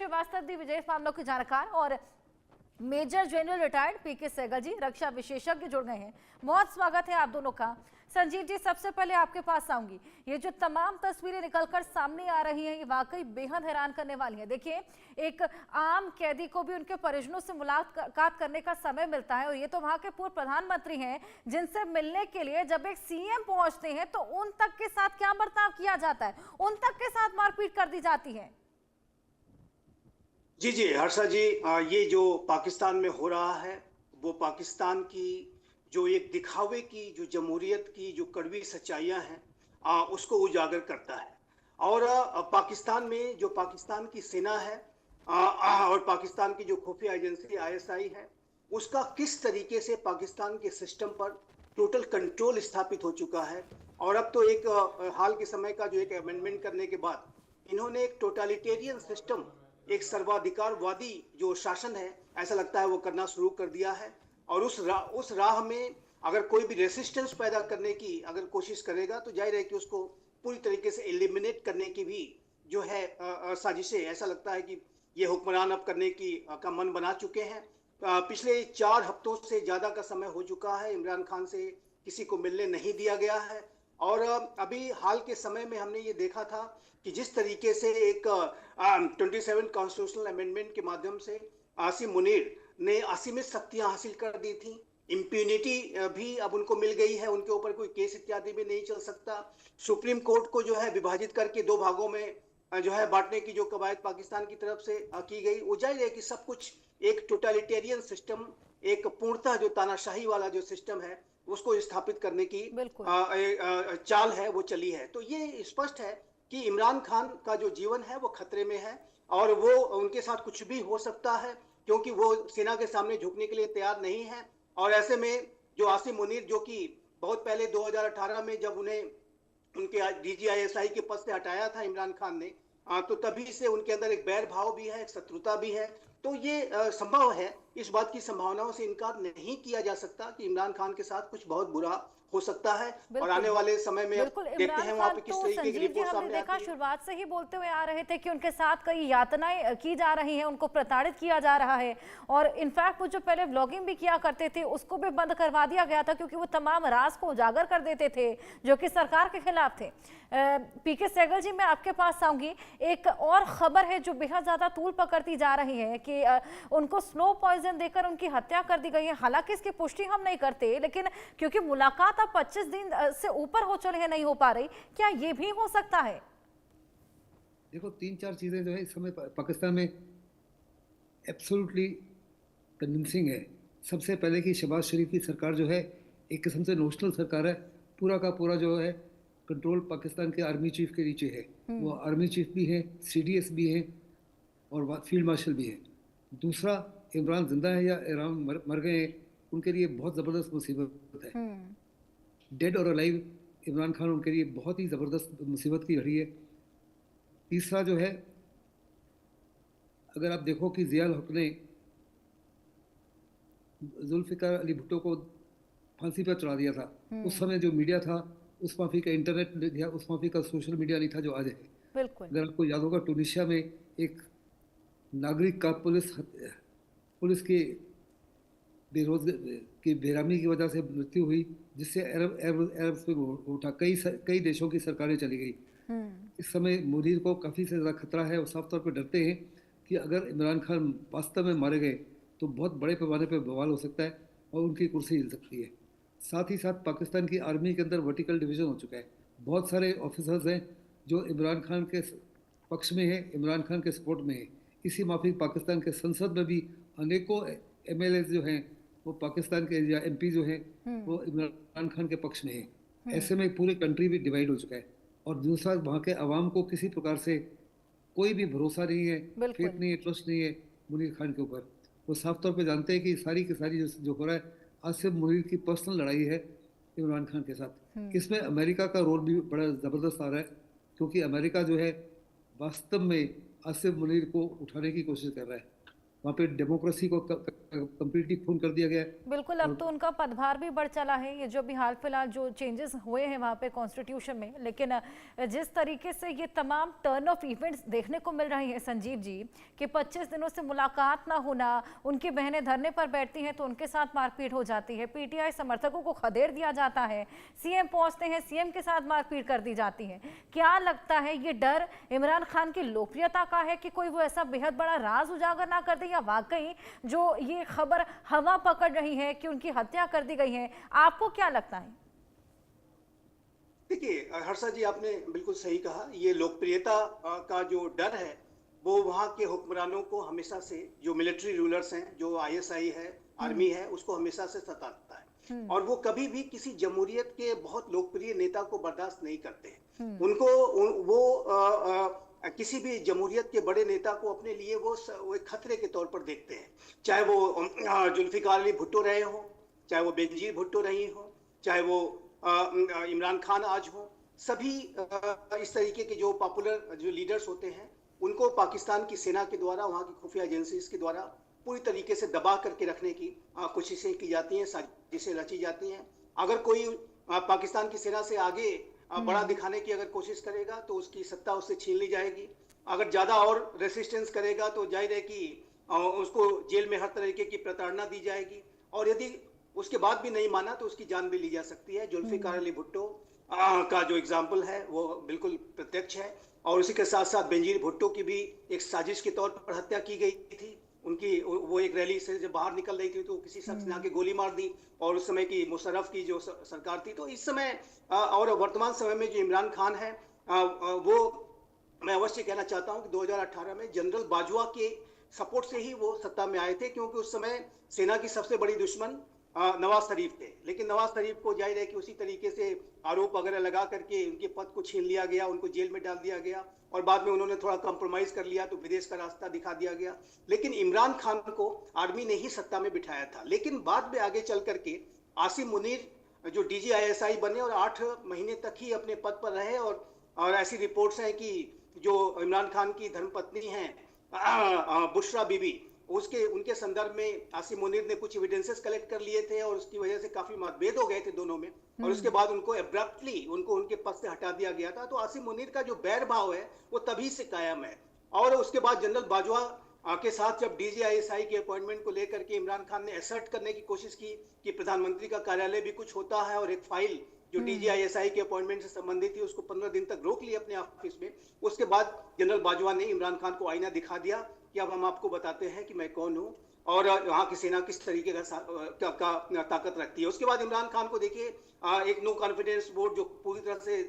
श्रीवास्तव दिग्विजय इस मामलों के जानकार और मेजर जनरल रिटायर्ड पीके सहगल जी रक्षा विशेषज्ञ जुड़ गए हैं। बहुत स्वागत है आप दोनों का। संजीव जी, सबसे पहले आपके पास आऊंगी। ये जो तमाम तस्वीरें निकलकर सामने आ रही हैं ये वाकई बेहद हैरान करने वाली हैं। देखिए, एक आम कैदी को भी उनके परिजनों से मुलाकात करने का समय मिलता है और ये तो वहां के पूर्व प्रधानमंत्री हैं जिनसे मिलने के लिए जब एक सीएम पहुंचते हैं तो उन तक के साथ क्या बर्ताव किया जाता है, उन तक के साथ मारपीट कर दी जाती है। जी जी हर्षा जी, ये जो पाकिस्तान में हो रहा है वो पाकिस्तान की जो एक दिखावे की, जो जमहूरियत की जो कड़वी सच्चाइयां हैं उसको उजागर करता है। और पाकिस्तान में जो पाकिस्तान की सेना है और पाकिस्तान की जो खुफिया एजेंसी आईएसआई है उसका किस तरीके से पाकिस्तान के सिस्टम पर टोटल कंट्रोल स्थापित हो चुका है। और अब तो एक हाल के समय का जो एक अमेंडमेंट करने के बाद इन्होंने एक टोटलिटेरियन सिस्टम, एक सर्वाधिकारवादी जो शासन है, ऐसा लगता है वो करना शुरू कर दिया है। और उस राह में अगर कोई भी रेसिस्टेंस पैदा करने की अगर कोशिश करेगा तो जाहिर है कि उसको पूरी तरीके से एलिमिनेट करने की भी जो है साजिशें, ऐसा लगता है कि ये हुक्मरान अब करने की का मन बना चुके हैं। पिछले 4 हफ्तों से ज्यादा का समय हो चुका है, इमरान खान से किसी को मिलने नहीं दिया गया है। और अभी हाल के समय में हमने ये देखा था कि जिस तरीके से एक 27 कॉन्स्टिट्यूशनल अमेंडमेंट के माध्यम से आसिम मुनीर ने असीमित शक्तियां हासिल कर दी थी, इम्प्यूनिटी भी अब उनको मिल गई है, उनके ऊपर कोई केस इत्यादि भी नहीं चल सकता। सुप्रीम कोर्ट को जो है विभाजित करके 2 भागों में जो है बांटने की जो कवायद पाकिस्तान की तरफ से की गई, वो जाहिर है कि सब कुछ एक टोटलिटेरियन सिस्टम, एक पूर्णतः जो तानाशाही वाला जो सिस्टम है उसको स्थापित करने की चाल है वो चली है। तो ये स्पष्ट है कि इमरान खान का जो जीवन है वो खतरे में है और वो उनके साथ कुछ भी हो सकता है क्योंकि वो सेना के सामने झुकने के लिए तैयार नहीं है। और ऐसे में जो आसिम मुनीर, जो कि बहुत पहले 2018 में जब उन्हें उनके डीजीआईएसआई के पद से हटाया था इमरान खान ने, तो तभी से उनके अंदर एक बैर भाव भी है, एक शत्रुता भी है। तो ये संभव है, इस बात की संभावनाओं से इनकार नहीं किया जा सकता कि इमरान खान के साथ कुछ बहुत बुरा हो सकता है। और आने वाले समय में देखते हैं वहां पे किस तरीके की रिपोर्ट सामने आती है। शुरुआत से ही बोलते हुए आ रहे थे कि उनके साथ कई यातनाएं की जा रही हैं, उनको प्रताड़ित किया जा रहा है और इनफैक्ट वो जो पहले ब्लॉगिंग भी किया करते थे उसको भी बंद करवा दिया गया था क्योंकि वो तमाम राज को उजागर कर देते थे जो कि सरकार के खिलाफ थे। पीके सहगल जी, मैं आपके पास आऊंगी। एक और खबर है जो बेहद ज्यादा तूल पकड़ती जा रही है कि उनको स्लो पॉइजन देकर उनकी हत्या कर दी गई है। हालांकि इसकी पुष्टि हम नहीं करते, लेकिन क्योंकि मुलाकात अब 25 दिन से ऊपर हो चले हैं, नहीं हो पा रही, क्या ये भी हो सकता है? देखो, 3-4 चीजें जो है इस समय पाकिस्तान में एब्सोल्युटली कन्विंसिंग है। सबसे पहले कि शहबाज शरीफ की सरकार जो है एक किस्म से नोशनल सरकार है, पूरा का पूरा जो है कंट्रोल पाकिस्तान के आर्मी चीफ के नीचे है। वो आर्मी चीफ भी है, सीडीएस भी है और फील्ड मार्शल भी है। दूसरा, इमरान जिंदा है या इमरान मर गए हैं, उनके लिए बहुत ज़बरदस्त मुसीबत है। डेड और अलाइव इमरान खान उनके लिए बहुत ही ज़बरदस्त मुसीबत की घड़ी है। तीसरा जो है, अगर आप देखो कि ज़ियाउल हक ने जुल्फ़िकार अली भुट्टो को फांसी पर चढ़ा दिया था, उस समय जो मीडिया था, उस माफी का इंटरनेट नहीं था, उस माफी का सोशल मीडिया नहीं था जो आज है। अगर आपको याद होगा, टूनिशिया में एक नागरिक का पुलिस के बेरामी की वजह से मृत्यु हुई, जिससे अरब पे उठा, कई देशों की सरकारें चली गई। इस समय मुनीर को काफ़ी से ज़्यादा खतरा है और साफ तौर पर डरते हैं कि अगर इमरान खान वास्तव में मारे गए तो बहुत बड़े पैमाने पर बवाल हो सकता है और उनकी कुर्सी हिल सकती है। साथ ही साथ पाकिस्तान की आर्मी के अंदर वर्टिकल डिवीज़न हो चुका है। बहुत सारे ऑफिसर्स हैं जो इमरान खान के पक्ष में हैं, इमरान खान के सपोर्ट में हैं। इसी माफिक पाकिस्तान के संसद में भी अनेकों MLA जो हैं वो पाकिस्तान के, या MP जो हैं वो इमरान खान के पक्ष में हैं। ऐसे में पूरी कंट्री भी डिवाइड हो चुका है। और दूसरा, वहाँ के अवाम को किसी प्रकार से कोई भी भरोसा नहीं है, फेथ नहीं है, ट्रस्ट नहीं है मुनीर खान के ऊपर। वो साफ तौर पर जानते हैं कि सारी की सारी जो हो रहा है आसिफ मुनीर की पर्सनल लड़ाई है इमरान खान के साथ। इसमें अमेरिका का रोल भी बड़ा ज़बरदस्त आ रहा है क्योंकि अमेरिका जो है वास्तव में आसिफ मुनीर को उठाने की कोशिश कर रहा है। वहाँ पे डेमोक्रेसी को कम्प्लीटली खून कर दिया गया है। बिल्कुल, अब तो उनका पदभार भी बढ़ चला है, ये जो भी हाल फिलहाल जो चेंजेस हुए हैं वहाँ पे कॉन्स्टिट्यूशन में। लेकिन जिस तरीके से ये तमाम टर्न ऑफ इवेंट्स देखने को मिल रही हैं संजीव जी, कि 25 दिनों से मुलाकात ना होना, उनकी बहनें धरने पर बैठती हैं तो उनके साथ मारपीट हो जाती है, पीटीआई समर्थकों को खदेड़ दिया जाता है, सीएम पहुंचते हैं, सीएम के साथ मारपीट कर दी जाती है। क्या लगता है ये डर इमरान खान की लोकप्रियता का है कि कोई वो ऐसा बेहद बड़ा राज उजागर ना कर दे, या वाकई जो ये खबर हवा पकड़ रही है कि उनकी हत्या कर दी गई है? आपको क्या लगता है? देखिए हर्षा जी, आपने बिल्कुल सही कहा। ये लोकप्रियता का जो डर है वो वहाँ के हुक्मरानों को हमेशा से, जो मिलिट्री रूलर्स हैं, जो आईएसआई है, आर्मी है, उसको हमेशा से सताता है। और वो कभी भी किसी जमहूरियत के बहुत लोकप्रिय नेता को बर्दाश्त नहीं करते हैं। वो किसी भी जमहूरियत के बड़े नेता को अपने लिए वो एक खतरे के तौर पर देखते हैं। चाहे वो जुल्फिकार अली भुट्टो रहे हो, चाहे वो बेनजीर भुट्टो रही हो, चाहे वो इमरान खान आज हो। सभी इस तरीके के जो पॉपुलर जो लीडर्स होते हैं, उनको पाकिस्तान की सेना के द्वारा, वहाँ की खुफिया एजेंसीज के द्वारा पूरी तरीके से दबा करके रखने की कोशिशें की जाती हैं, साजिशें रची जाती हैं। अगर कोई पाकिस्तान की सेना से आगे बड़ा दिखाने की अगर कोशिश करेगा तो उसकी सत्ता उससे छीन ली जाएगी। अगर ज्यादा और रेसिस्टेंस करेगा तो जाहिर है कि उसको जेल में हर तरीके की प्रताड़ना दी जाएगी, और यदि उसके बाद भी नहीं माना तो उसकी जान भी ली जा सकती है। जुल्फिकार अली भुट्टो का जो एग्जाम्पल है वो बिल्कुल प्रत्यक्ष है। और उसी के साथ साथ बेनजीर भुट्टो की भी एक साजिश के तौर पर हत्या की गई थी। उनकी वो एक रैली से जब बाहर निकल रही थी तो किसी शख्स ने आके गोली मार दी, और उस समय की मुशर्रफ की जो सरकार थी। तो इस समय और वर्तमान समय में जो इमरान खान है, वो मैं अवश्य कहना चाहता हूं कि 2018 में जनरल बाजवा के सपोर्ट से ही वो सत्ता में आए थे, क्योंकि उस समय सेना की सबसे बड़ी दुश्मन नवाज शरीफ थे। लेकिन नवाज शरीफ को जाहिर है कि उसी तरीके से आरोप वगैरह लगा करके उनके पद को छीन लिया गया, उनको जेल में डाल दिया गया, और बाद में उन्होंने थोड़ा कंप्रोमाइज कर लिया तो विदेश का रास्ता दिखा दिया गया। लेकिन इमरान खान को आर्मी ने ही सत्ता में बिठाया था। लेकिन बाद में आगे चल करके आसिम मुनीर जो DGISI बने और 8 महीने तक ही अपने पद पर रहे, और ऐसी रिपोर्ट्स हैं कि जो इमरान खान की धर्मपत्नी हैं बुशरा बीबी, उनके संदर्भ में आसिम मुनीर ने कुछ एविडेंसेस कलेक्ट कर लिए थे, और उसकी वजह से काफी मतभेद हो गए थे दोनों में, और उसके बाद उनको एब्रप्टली उनके पद से हटा दिया गया था। तो आसिम मुनीर का जो बैर भाव है वो तभी से कायम है। और उसके बाद जनरल बाजवा के साथ जब DGISI के अपॉइंटमेंट को लेकर के इमरान खान ने असर्ट करने की कोशिश की कि प्रधानमंत्री का कार्यालय भी कुछ होता है, और एक फाइल जो DGISI के अपॉइंटमेंट से संबंधित थी उसको 15 दिन तक रोक लिया अपने ऑफिस में। उसके बाद जनरल बाजवा ने इमरान खान को आईना दिखा दिया कि अब हम आपको बताते हैं कि मैं कौन हूं और वहां की सेना किस तरीके का ताकत रखती है। उसके बाद इमरान खान को देखिए, एक नो कॉन्फिडेंस वोट जो पूरी तरह से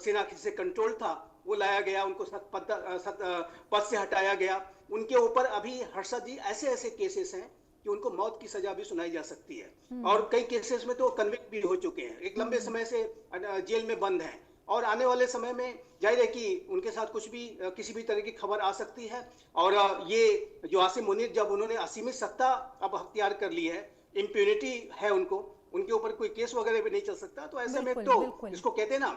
सेना से कंट्रोल था वो लाया गया, उनको पद से हटाया गया। उनके ऊपर अभी हर्षद जी ऐसे ऐसे केसेस हैं कि उनको मौत की सजा भी सुनाई जा सकती है, और कई केसेस में तो कन्विक्ट भी हो चुके हैं, एक लंबे समय से जेल में बंद हैं, और आने वाले समय में जाहिर है कि उनके साथ कुछ भी किसी भी तरह की खबर आ सकती है। और ये जो आसिम मुनीर, जब उन्होंने असीमित सत्ता अब अख्तियार कर ली है, इम्प्यूनिटी है उनके ऊपर कोई केस वगैरह भी नहीं चल सकता। तो ऐसे में तो इसको कहते हैं ना,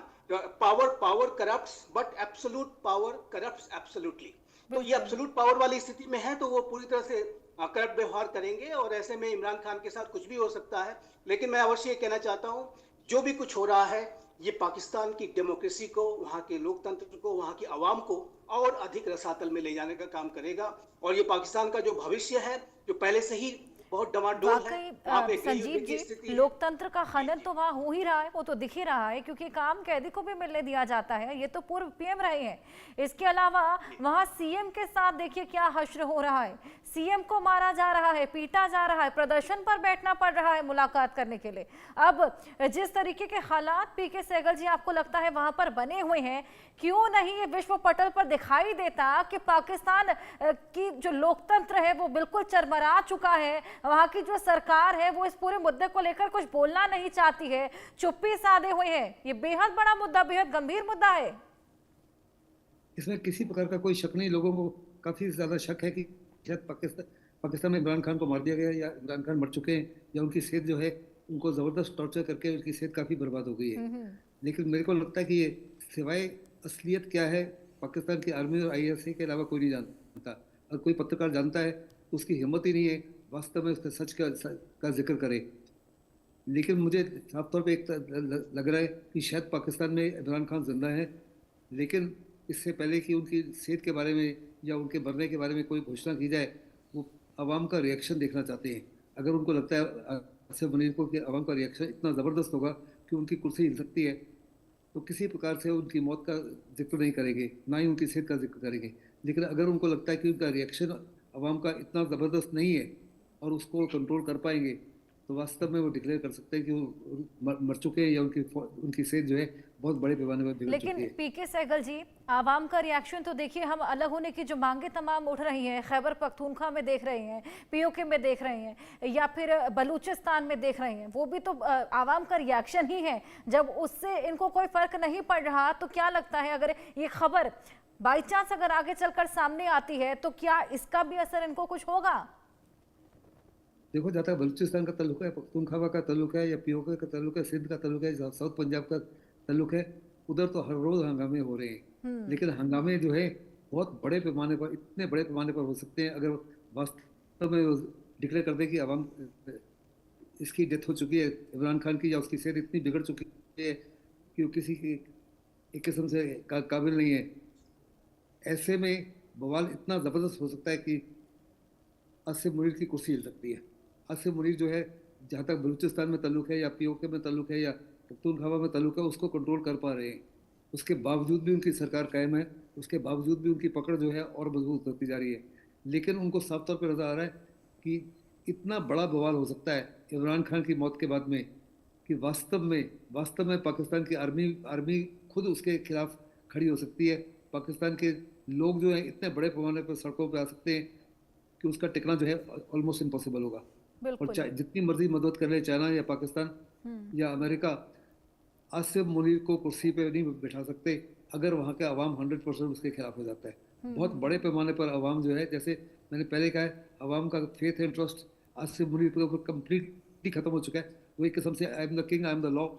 power corrupts but absolute power corrupts absolutely. तो ये एब्सोल्यूट पावर वाली स्थिति में है तो वो पूरी तरह से करप्ट व्यवहार करेंगे, और ऐसे में इमरान खान के साथ कुछ भी हो सकता है। लेकिन मैं अवश्य कहना चाहता हूं, जो भी कुछ हो रहा है ये पाकिस्तान की डेमोक्रेसी को, वहाँ के लोकतंत्र को, वहाँ की आवाम को और अधिक रसातल में ले जाने का काम करेगा। और ये पाकिस्तान का जो भविष्य है, जो पहले से ही बहुत डमाडोल है। संजीव जी, लोकतंत्र का खनन तो वहाँ हो ही रहा है, वो तो दिख ही रहा है, क्योंकि काम कैदी को भी मिलने दिया जाता है। ये तो पूर्व PM रहे हैं। इसके अलावा वहाँ CM के साथ देखिए क्या हश्र हो रहा है, CM को मारा जा रहा है, पीटा जा रहा है, प्रदर्शन पर बैठना पड़ रहा है मुलाकात करने के लिए। अब जिस तरीके के हालात PK सहगल जी आपको लगता है वहां पर बने हुए हैं, क्यों नहीं ये विश्व पटल पर दिखाई देता कि पाकिस्तान की जो लोकतंत्र है वो बिल्कुल चरमरा चुका है, वहां की जो सरकार है वो इस पूरे मुद्दे को लेकर कुछ बोलना नहीं चाहती है, चुप्पी साधे हुए हैं। ये बेहद बड़ा मुद्दा, बेहद गंभीर मुद्दा है। इसमें किसी प्रकार का कोई शक नहीं। लोगों को काफी ज्यादा शक है कि शायद पाकिस्तान में इमरान खान को मार दिया गया, या इमरान खान मर चुके हैं, या उनकी सेहत जो है उनको जबरदस्त टॉर्चर करके उनकी सेहत काफी बर्बाद हो गई है। लेकिन मेरे को लगता है कि ये सिवाय असलियत क्या है पाकिस्तान की आर्मी और ISI के अलावा कोई नहीं जानता। कोई पत्रकार जानता है तो उसकी हिम्मत ही नहीं है वास्तव में उसके सच का जिक्र करे। लेकिन मुझे साफ तौर पे लग रहा है कि शायद पाकिस्तान में इमरान खान जिंदा है, लेकिन इससे पहले कि उनकी सेहत के बारे में या उनके मरने के बारे में कोई घोषणा की जाए, वो आवाम का रिएक्शन देखना चाहते हैं। अगर उनको लगता है आसिफ मुनीर को कि आवाम का रिएक्शन इतना ज़बरदस्त होगा कि उनकी कुर्सी हिल सकती है, तो किसी प्रकार से उनकी मौत का जिक्र नहीं करेंगे, ना ही उनकी सेहत का जिक्र करेंगे। लेकिन अगर उनको लगता है कि उनका रिएक्शन आवाम का इतना ज़बरदस्त नहीं है और उसको कंट्रोल कर पाएंगे, तो वास्तव में वो डिक्लेयर कर सकते हैं कि वो मर चुके हैं या उनकी सेहत जो है बहुत बड़े पैमाने पर बिगड़ चुकी है। लेकिन पीके सहगल जी, आवाम का रिएक्शन तो देखिए, हम अलग होने की जो मांगे तमाम उठ रही हैं, खैबर पख्तूनख्वा में देख रहे हैं, पीओके में देख रहे हैं, या फिर बलूचिस्तान में देख रहे हैं, वो भी तो आवाम का रिएक्शन ही है। जब उससे इनको कोई फर्क नहीं पड़ रहा, तो क्या लगता है अगर ये खबर बाई चांस अगर आगे चलकर सामने आती है तो क्या इसका भी असर इनको कुछ होगा? देखो, जहाँ तक बलूचिस्तान का तल्लुक है, पख्तूनख्वा का तल्लुक है, या पीओके का तल्लुक है, सिंध का तल्लुक है, साउथ पंजाब का तल्लुक है, उधर तो हर रोज हंगामे हो रहे हैं। लेकिन हंगामे जो है बहुत बड़े पैमाने पर, इतने बड़े पैमाने पर हो सकते हैं अगर वास्तव में डिक्लेयर कर दे कि अवाम इसकी डेथ हो चुकी है इमरान खान की, या उसकी सेहत इतनी बिगड़ चुकी है कि वो किसी की एक किस्म से काबिल नहीं है। ऐसे में बवाल इतना ज़बरदस्त हो सकता है कि आसिफ मुनीर की कुर्सी हिल सकती है। आसिफ मुनीर जो है, जहाँ तक बलूचिस्तान में तल्लुक है या पीओके में तल्लुक है या पख्तूनख्वा में तल्लुक है, उसको कंट्रोल कर पा रहे हैं। उसके बावजूद भी उनकी सरकार कायम है, उसके बावजूद भी उनकी पकड़ जो है और मजबूत होती जा रही है। लेकिन उनको साफ तौर पर नज़र आ रहा है कि इतना बड़ा बवाल हो सकता है इमरान खान की मौत के बाद में कि वास्तव में पाकिस्तान की आर्मी खुद उसके खिलाफ खड़ी हो सकती है। पाकिस्तान के लोग जो हैं इतने बड़े पैमाने पर सड़कों पर आ सकते हैं कि उसका टिकना जो है ऑलमोस्ट इम्पॉसिबल होगा। और चाहे जितनी मर्जी मदद कर ले चाइना या पाकिस्तान या अमेरिका, आसिफ मुनीर को कुर्सी पे नहीं बिठा सकते अगर वहाँ के अवाम 100% उसके खिलाफ हो जाता है। बहुत बड़े पैमाने पर अवाम जो है, जैसे मैंने पहले कहा है, अवाम का faith and trust Asif Munir के ऊपर कम्प्लीटली खत्म हो चुका है। वो एक किस्म से I am the king, I am the law,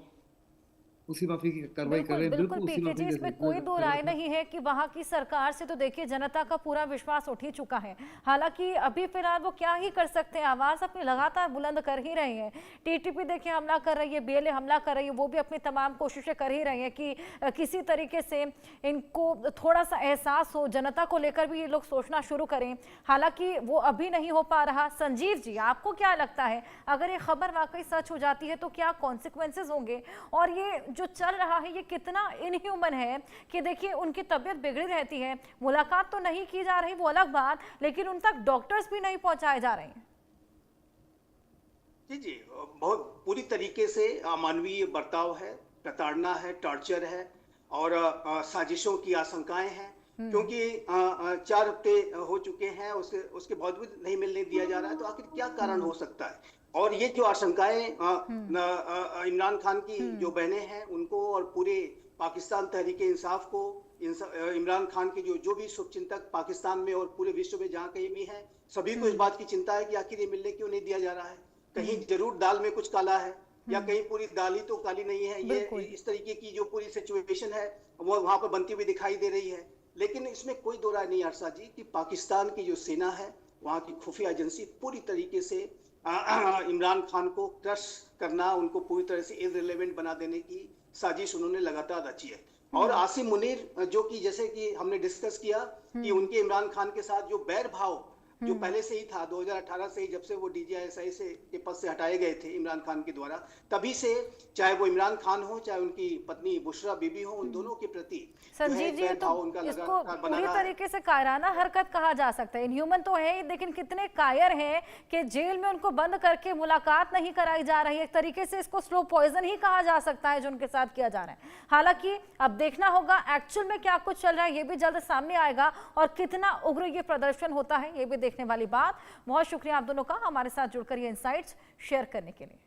उसी माफी की कार्रवाई कर रहे हैं। बिल्कुल पीके जी, इसमें कोई दो राय नहीं है कि वहां की सरकार से तो देखिए जनता का पूरा विश्वास उठ ही चुका है। हालांकि अभी फिलहाल वो क्या ही कर सकते हैं, आवाज अपनी लगातार बुलंद कर ही रहे हैं। टीटीपी देखिए हमला कर रही है, बीएलए हमला कर रही है, वो भी अपनी तमाम कोशिशें कर ही रही है कि किसी तरीके से इनको थोड़ा सा एहसास हो, जनता को लेकर भी ये लोग सोचना शुरू करें। हालांकि वो अभी नहीं हो पा रहा। संजीव जी, आपको क्या लगता है अगर ये खबर वाकई सच हो जाती है तो क्या कॉन्सिक्वेंसेज होंगे, और ये जो चल रहा है ये कितना इनह्यूमन है कि देखिए उनकी तबीयत बिगड़ी रहती है, मुलाकात तो नहीं की जा रही वो अलग बात, लेकिन उन तक डॉक्टर्स भी नहीं पहुंचाए जा रहे हैं। जी जी, बहुत पूरी तरीके से अमानवीय बर्ताव है, प्रताड़ना है, टॉर्चर है और साजिशों की आशंकाएं हैं। क्योंकि 4 हफ्ते हो चुके हैं, उसके बावजूद नहीं मिलने दिया जा रहा है, तो आखिर क्या कारण हो सकता है? और ये जो आशंकाएं इमरान खान की जो बहनें हैं उनको और पूरे पाकिस्तान तहरीक इंसाफ को, इमरान खान के जो भी शुभचिंतक पाकिस्तान में और पूरे विश्व में जहाँ कहीं भी हैं, सभी को इस बात की चिंता है कि आखिर ये मिलने क्यों नहीं दिया जा रहा है। कहीं जरूर दाल में कुछ काला है, या कहीं पूरी दाल ही तो काली नहीं है। ये इस तरीके की जो पूरी सिचुएशन है वो वहां पर बनती हुई दिखाई दे रही है। लेकिन इसमें कोई दो राय नहीं हर्षा जी कि पाकिस्तान की जो सेना है, वहाँ की खुफिया एजेंसी पूरी तरीके से इमरान खान को क्रश करना, उनको पूरी तरह से इररिलेवेंट बना देने की साजिश उन्होंने लगातार रची है। और आसिफ मुनीर, जो कि जैसे कि हमने डिस्कस किया कि उनके इमरान खान के साथ जो बैर भाव जो पहले से ही था, 2018 से ही, जब से वो DGISI से के पद से हटाए गए थे इमरान खान के द्वारा, तभी से चाहे वो इमरान खान हो चाहे उनकी पत्नी बुशरा बीबी हो, उन दोनों के प्रति संजीव जी तो इसको पूरी तरीके से कायराना हरकत कहा जा सकता है। इनह्यूमन तो है ही, लेकिन कितने कायर हैं कि जेल में उनको बंद करके मुलाकात नहीं कराई जा रही है। एक तरीके से इसको स्लो पॉइजन ही कहा जा सकता है जो उनके साथ किया जा रहा है। हालांकि अब देखना होगा एक्चुअल में क्या कुछ चल रहा है, ये भी जल्द सामने आएगा, और कितना उग्र ये प्रदर्शन होता है ये भी देखने वाली बात। बहुत शुक्रिया आप दोनों का हमारे साथ जुड़कर ये इनसाइट्स शेयर करने के लिए।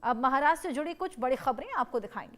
अब महाराष्ट्र से जुड़ी कुछ बड़ी खबरें आपको दिखाएंगे।